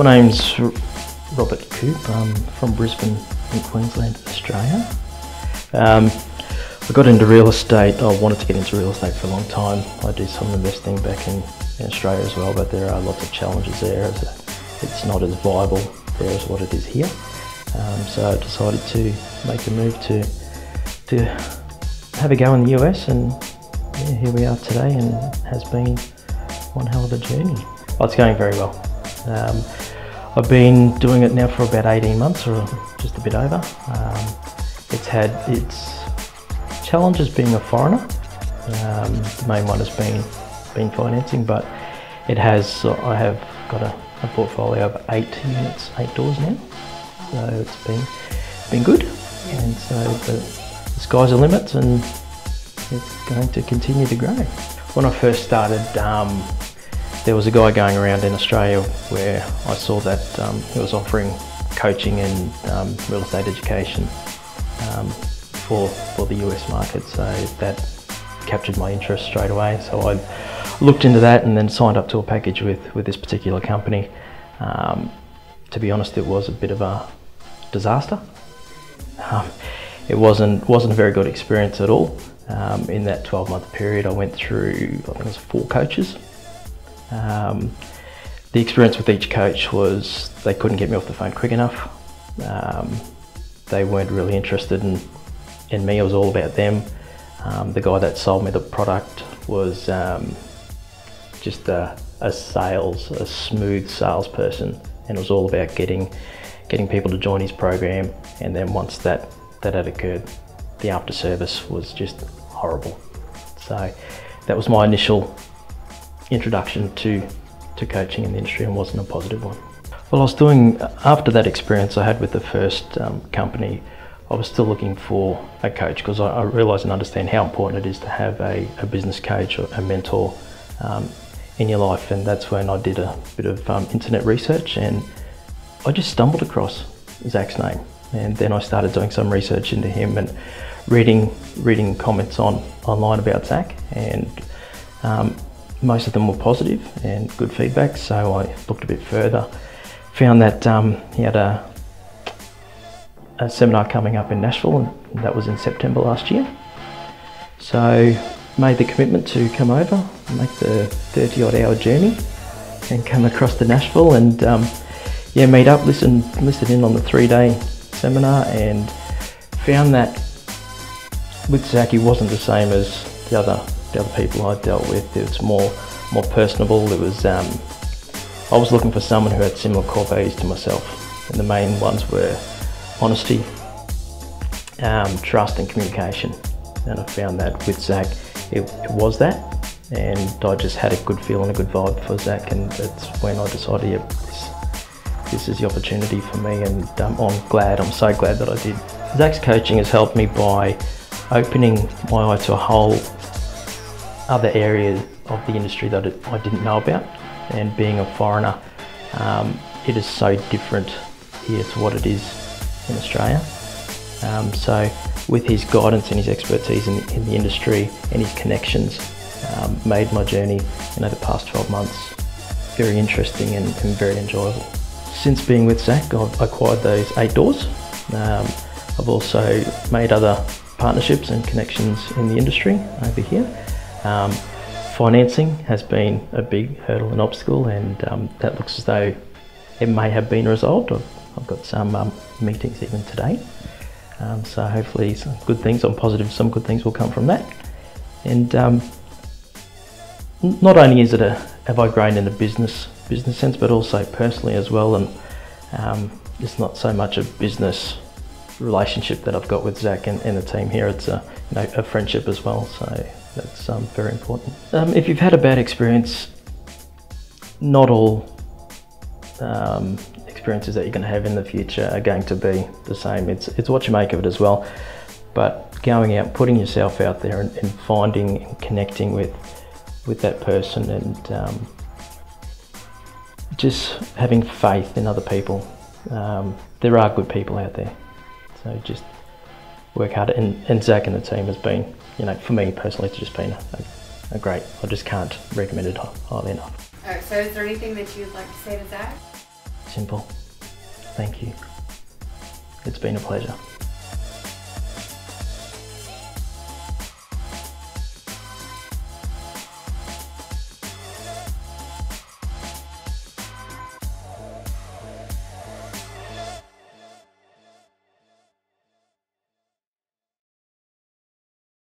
My name's Robert Coupe. I'm from Brisbane in Queensland, Australia. I got into real estate. I wanted to get into real estate for a long time. I do some investing back in Australia as well, but there are lots of challenges there. It's not as viable there as what it is here. So I decided to make the move to have a go in the US, and yeah, here we are today, and it has been one hell of a journey. Well, it's going very well. I've been doing it now for about 18 months, or just a bit over. It's had its challenges being a foreigner. The main one has been financing, but I have got a portfolio of 8 units, 8 doors now. So it's been good, and so the sky's the limit, and it's going to continue to grow. When I first started, there was a guy going around in Australia where I saw that he was offering coaching and real estate education for the US market, so that captured my interest straight away. So I looked into that and then signed up to a package with this particular company. To be honest, it was a bit of a disaster. It wasn't a very good experience at all. In that 12-month period, I went through, I think it was 4 coaches. The experience with each coach was they couldn't get me off the phone quick enough. They weren't really interested in me. It was all about them. The guy that sold me the product was just a smooth salesperson, and it was all about getting people to join his program. And then once that had occurred, the after service was just horrible. So that was my initial introduction to coaching in the industry, and wasn't a positive one. Well, after that experience I had with the first company, I was still looking for a coach, because I realised and understand how important it is to have a business coach or a mentor in your life. And that's when I did a bit of internet research, and I just stumbled across Zack's name. And then I started doing some research into him and reading comments online about Zack, and most of them were positive and good feedback. So I looked a bit further, found that he had a seminar coming up in Nashville, and that was in September last year. So made the commitment to come over, make the 30-odd hour journey, and come across to Nashville, and meet up, listen in on the 3-day seminar, and found that with Zack, he wasn't the same as the other people I dealt with. It was more personable. It was I was looking for someone who had similar core values to myself, and the main ones were honesty, trust and communication. And I found that with Zack, it was that, and I just had a good feel and a good vibe for Zack, and that's when I decided, yeah, this is the opportunity for me, and I'm so glad that I did. Zack's coaching has helped me by opening my eye to a whole other area of the industry that I didn't know about, and being a foreigner, it is so different here to what it is in Australia. So with his guidance and his expertise in the industry and his connections, made my journey the past 12 months very interesting and very enjoyable. Since being with Zack, I've acquired those 8 doors. I've also made other partnerships and connections in the industry over here. Financing has been a big hurdle and obstacle, and that looks as though it may have been resolved. I've got some meetings even today, so hopefully some good things. I'm positive some good things will come from that. And not only have I grown in the business sense, but also personally as well. And it's not so much a business relationship that I've got with Zack and the team here. It's a friendship as well. So that's very important. If you've had a bad experience, not all experiences that you're going to have in the future are going to be the same. It's what you make of it as well. But going out, putting yourself out there, and finding and connecting with that person, and just having faith in other people. There are good people out there, so just work hard. And Zack and the team has been, for me personally, it's just been a great. I just can't recommend it highly enough. Alright, so is there anything that you'd like to say to Zack? Simple. Thank you. It's been a pleasure.